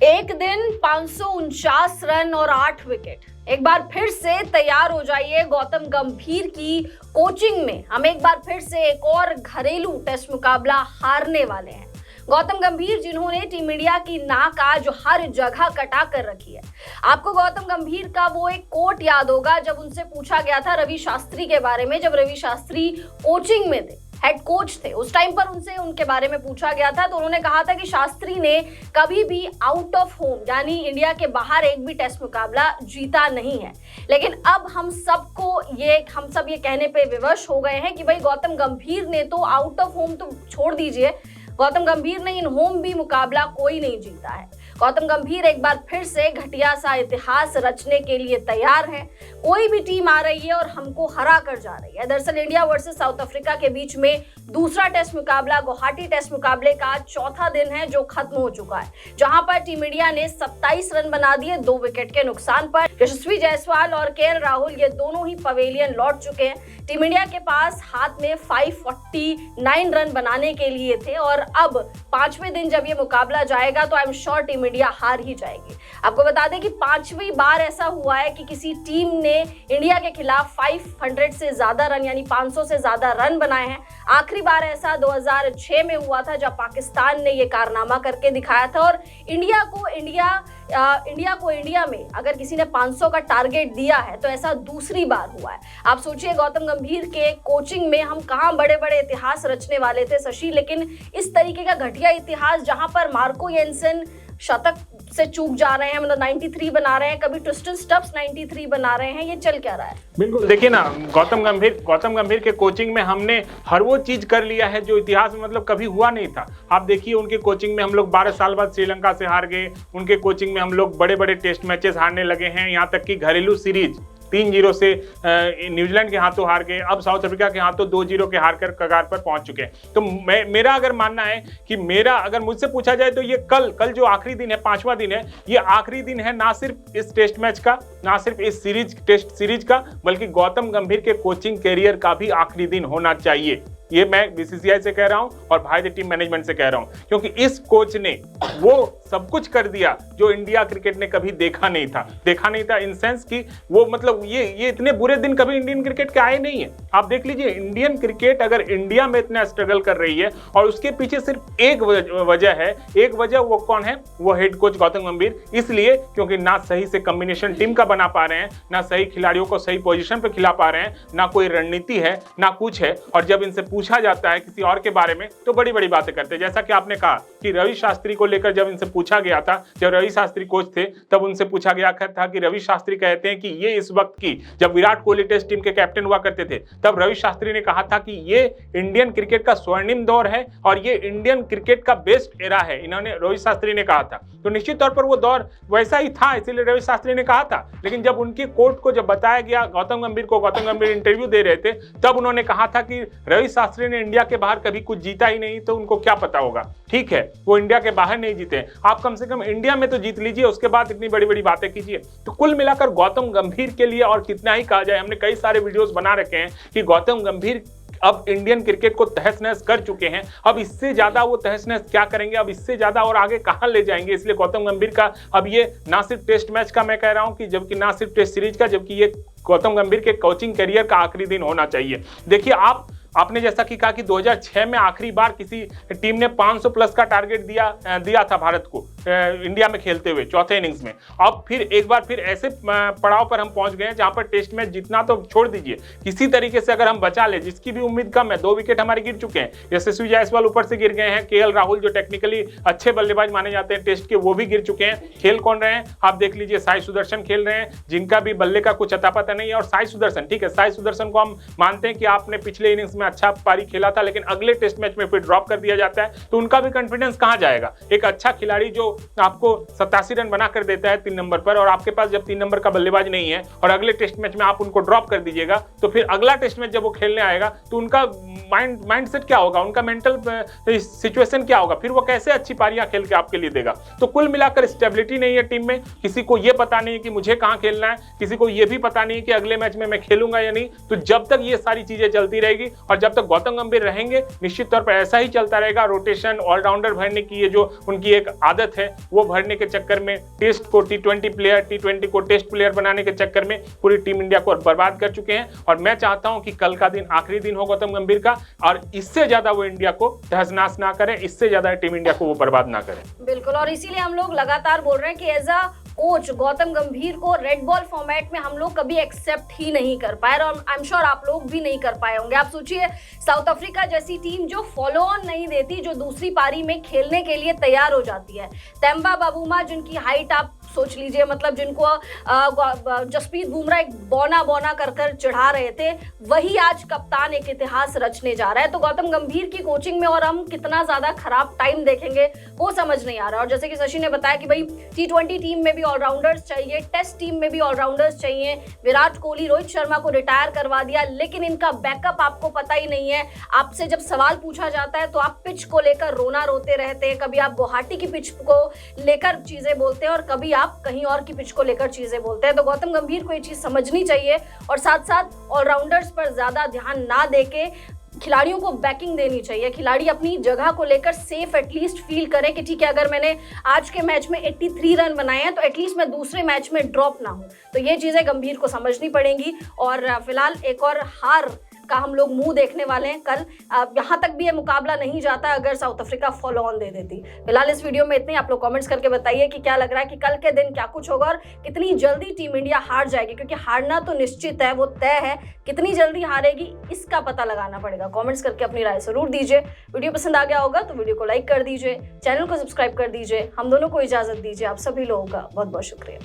एक दिन 549 रन और 8 विकेट। एक बार फिर से तैयार हो जाइए गौतम गंभीर की कोचिंग में। हम एक बार फिर से एक और घरेलू टेस्ट मुकाबला हारने वाले हैं। गौतम गंभीर जिन्होंने टीम इंडिया की नाक आज हर जगह कटा कर रखी है। आपको गौतम गंभीर का वो एक कोट याद होगा जब उनसे पूछा गया था रवि शास्त्री के बारे में, जब रवि शास्त्री कोचिंग में थे, हेड कोच थे। उस टाइम पर उनसे उनके बारे में पूछा गया था तो उन्होंने कहा था कि शास्त्री ने कभी भी आउट ऑफ होम यानी इंडिया के बाहर एक भी टेस्ट मुकाबला जीता नहीं है। लेकिन अब हम सब ये कहने पे विवश हो गए हैं कि भाई गौतम गंभीर ने तो आउट ऑफ होम तो छोड़ दीजिए, गौतम गंभीर ने इन होम भी मुकाबला कोई नहीं जीता है। गौतम गंभीर एक बार फिर से घटिया सा इतिहास रचने के लिए तैयार हैं। कोई भी टीम आ रही है और हमको हरा कर जा रही है। दरअसल इंडिया वर्सेस साउथ अफ्रीका के बीच में दूसरा टेस्ट मुकाबला गुवाहाटी टेस्ट मुकाबले का चौथा दिन है जो खत्म हो चुका है, जहां पर टीम इंडिया ने 27 रन बना दिए 2 विकेट के नुकसान पर। यशस्वी जायसवाल और केएल राहुल ये दोनों ही पवेलियन लौट चुके हैं। टीम इंडिया के पास हाथ में 549 रन बनाने के लिए थे और अब 5वें दिन जब ये मुकाबला जाएगा तो I am sure team India हार ही जाएगी। आपको बता दें कि 5वीं बार ऐसा हुआ है कि किसी टीम ने इंडिया के खिलाफ 500 से ज्यादा रन यानी 500 से ज्यादा रन बनाए हैं। आखिरी बार ऐसा 2006 में हुआ था जब पाकिस्तान ने ये कारनामा करके दिखाया था। और इंडिया को इंडिया में अगर किसी ने 500 का टारगेट दिया है तो ऐसा दूसरी बार हुआ है। आप सोचिए गौतम गंभीर के कोचिंग में हम कहां बड़े बड़े इतिहास रचने वाले थे शशि, लेकिन इस तरीके का घटिया इतिहास जहां पर मार्को येंसन शतक से चूक जा रहे हैं, मतलब 93 बना रहे हैं, कभी ट्रिस्टन स्टब्स 93 बना रहे हैं, ये चल क्या रहा है? बिल्कुल देखिए ना, गौतम गंभीर के कोचिंग में हमने हर वो चीज कर लिया है जो इतिहास में मतलब कभी हुआ नहीं था। आप देखिए उनके कोचिंग में हम लोग 12 साल बाद श्रीलंका से हार गए। उनके कोचिंग में हम लोग बड़े बड़े टेस्ट मैचेस हारने लगे हैं। यहाँ तक कि घरेलू सीरीज 3-0 से न्यूजीलैंड के हाथों हार गए, अब साउथ अफ्रीका के हाथों 2-0 के हार कर कगार पर पहुंच चुके हैं। तो मेरा अगर मानना है कि अगर मुझसे पूछा जाए तो ये कल जो आखिरी दिन है, 5वां दिन है, ये आखिरी दिन है ना सिर्फ इस टेस्ट मैच का, ना सिर्फ इस टेस्ट सीरीज का, बल्कि गौतम गंभीर के कोचिंग कैरियर का भी आखिरी दिन होना चाहिए। ये मैं बीसीसीआई से कह रहा हूं और भारतीय टीम मैनेजमेंट से कह रहा हूं, क्योंकि इस कोच ने वो सब कुछ कर दिया जो इंडिया क्रिकेट ने कभी देखा नहीं था इन सेंस कि वो मतलब ये इतने बुरे दिन कभी इंडियन क्रिकेट के आए नहीं है। आप देख लीजिए इंडियन क्रिकेट अगर इंडिया में इतना स्ट्रगल कर रही है और उसके पीछे सिर्फ एक वजह वो कौन है? वो हेड कोच गौतम गंभीर। इसलिए क्योंकि ना सही से कॉम्बिनेशन टीम का बना पा रहे हैं, ना सही खिलाड़ियों को सही पोजीशन पे खिला पा रहे हैं, ना कोई रणनीति है, ना कुछ है। और जब इनसे पूछा जाता है किसी और के बारे में तो बड़ी बड़ी बातें करते हैं। जैसा कि आपने कहा कि रवि शास्त्री को लेकर जब इनसे पूछा गया था, जब रवि शास्त्री कोच थे तब उनसे पूछा गया था कि रवि शास्त्री कहते हैं कि ये इस वक्त की, जब विराट कोहली टेस्ट टीम के कैप्टन हुआ करते थे तब रवि शास्त्री ने कहा था कि ये इंडियन क्रिकेट का स्वर्णिम दौर है और ये इंडियन क्रिकेट का बेस्ट एरा है, इन्होंने रवि शास्त्री ने कहा था। तो निश्चित तौर पर वो दौर वैसा ही था, इसीलिए रवि शास्त्री ने कहा था। लेकिन जब उनके कोर्ट को जब बताया गया गौतम गंभीर इंटरव्यू दे रहे थे तब उन्होंने कहा था कि रवि शास्त्री ने इंडिया के बाहर कभी कुछ जीता ही नहीं, तो उनको क्या पता होगा। ठीक है, वो इंडिया के बाहर नहीं जीते, आप कम से कम इंडिया में तो जीत लीजिए, उसके बाद इतनी बड़ी बड़ी बातें कीजिए। तो कुल मिलाकर गौतम गंभीर के लिए और कितना ही कहा जाए, हमने कई सारे वीडियोस बना रखे हैं कि गौतम गंभीर अब इंडियन क्रिकेट को तहस नहस कर चुके हैं। अब इससे ज्यादा वो तहस नहस क्या करेंगे, अब इससे ज्यादा और आगे कहां ले जाएंगे। इसलिए गौतम गंभीर का अब ये ना सिर्फ टेस्ट मैच का मैं कह रहा हूं कि जबकि ना सिर्फ टेस्ट सीरीज का, जबकि ये गौतम गंभीर के कोचिंग करियर का आखिरी दिन होना चाहिए। देखिए आपने जैसा कि कहा कि 2006 में आखिरी बार किसी टीम ने 500 प्लस का टारगेट दिया था भारत को इंडिया में खेलते हुए चौथे इनिंग्स में। अब फिर एक बार फिर ऐसे पड़ाव पर हम पहुंच गए हैं जहां पर टेस्ट मैच जीतना तो छोड़ दीजिए, किसी तरीके से अगर हम बचा ले, जिसकी भी उम्मीद कम है। 2 विकेट हमारे गिर चुके हैं, यशस्वी जायसवाल ऊपर से गिर गए हैं, केएल राहुल जो टेक्निकली अच्छे बल्लेबाज माने जाते हैं टेस्ट के, वो भी गिर चुके हैं। खेल कौन रहे हैं आप देख लीजिए, साई सुदर्शन खेल रहे हैं, जिनका भी बल्ले का कुछ अता पता नहीं है। और साई सुदर्शन, ठीक है, साई सुदर्शन को हम मानते हैं कि आपने पिछले इनिंग्स में अच्छा पारी खेला था, लेकिन अगले टेस्ट मैच में फिर ड्रॉप कर दिया जाता है, तो उनका भी कॉन्फिडेंस कहां जाएगा। एक अच्छा खिलाड़ी जो आपको 87 रन बना कर देता है 3 नंबर पर, और आपके पास जब 3 नंबर का बल्लेबाज नहीं है और अगले टेस्ट मैच में आप उनको ड्रॉप कर दीजिएगा, तो फिर अगला टेस्ट मैच जब वो खेलने आएगा तो उनका माइंडसेट क्या होगा, उनका मेंटल सिचुएशन क्या होगा, फिर वो कैसे अच्छी पारियां खेल के आपके लिए देगा। तो कुल मिलाकर स्टेबिलिटी नहीं है टीम में, किसी को ये पता नहीं है कि मुझे कहां खेलना है, किसी को ये भी पता नहीं है कि अगले मैच में मैं खेलूंगा या नहीं। तो जब तक ये सारी चीजें चलती रहेगी और जब तक गौतम गंभीर रहेंगे, निश्चित तौर पर ऐसा ही चलता रहेगा। रोटेशन, ऑलराउंडर भरने की ये जो उनकी एक आदत है, है वो भरने के चक्कर में, टेस्ट को T20 प्लेयर, T20 को टेस्ट प्लेयर बनाने के चक्कर में पूरी टीम इंडिया को बर्बाद कर चुके हैं। और मैं चाहता हूं कि कल का दिन आखिरी दिन हो गौतम गंभीर का, और इससे ज्यादा वो इंडिया को तहस-नहस ना करें, इससे ज्यादा टीम इंडिया को वो बर्बाद ना करें। बिल्कुल, और इसीलिए हम लोग लगातार बोल रहे हैं कि एज अ कोच गौतम गंभीर को रेड बॉल फॉर्मेट में हम लोग कभी एक्सेप्ट ही नहीं कर पाए, और आई एम श्योर आप लोग भी नहीं कर पाए होंगे। आप सोचिए, साउथ अफ्रीका जैसी टीम जो फॉलो ऑन नहीं देती, जो दूसरी पारी में खेलने के लिए तैयार हो जाती है, तेम्बा बाबूमा जिनकी हाइट आप सोच लीजिए, मतलब जिनको जसप्रीत बुमराह एक बौना बौना कर कर चढ़ा रहे थे, वही आज कप्तान एक इतिहास रचने जा रहा है। तो गौतम गंभीर की कोचिंग में और हम कितना ज्यादा खराब टाइम देखेंगे वो समझ नहीं आ रहा। और जैसे कि शशि ने बताया कि भाई T20 टीम में भी ऑलराउंडर्स चाहिए, टेस्ट टीम में भी ऑलराउंडर्स चाहिए। विराट कोहली, रोहित शर्मा को रिटायर करवा दिया, लेकिन इनका बैकअप आपको पता ही नहीं है। आपसे जब सवाल पूछा जाता है तो आप पिच को लेकर रोना रोते रहते हैं, कभी आप गुवाहाटी की पिच को लेकर चीजें बोलते हैं और कभी आप कहीं और की पिच को लेकर चीजें बोलते हैं। तो गौतम गंभीर को ये चीज समझनी चाहिए और साथ साथ ऑलराउंडर्स पर ज्यादा ध्यान ना देके खिलाड़ियों को बैकिंग देनी चाहिए। खिलाड़ी अपनी जगह को लेकर सेफ एटलीस्ट फील करें कि ठीक है, अगर मैंने आज के मैच में 83 रन बनाए हैं तो एटलीस्ट मैं दूसरे मैच में ड्रॉप ना हूं। तो ये चीजें गंभीर को समझनी पड़ेंगी। और फिलहाल एक और हार का हम लोग मुंह देखने वाले हैं कल। यहाँ तक भी ये मुकाबला नहीं जाता अगर साउथ अफ्रीका फॉलो ऑन दे देती। फिलहाल इस वीडियो में इतने। आप लोग कमेंट्स करके बताइए कि क्या लग रहा है कि कल के दिन क्या कुछ होगा और कितनी जल्दी टीम इंडिया हार जाएगी, क्योंकि हारना तो निश्चित है, वो तय है। कितनी जल्दी हारेगी इसका पता लगाना पड़ेगा। कमेंट्स करके अपनी राय जरूर दीजिए। वीडियो पसंद आ गया होगा तो वीडियो को लाइक कर दीजिए, चैनल को सब्सक्राइब कर दीजिए। हम दोनों को इजाजत दीजिए। आप सभी लोगों का बहुत बहुत शुक्रिया।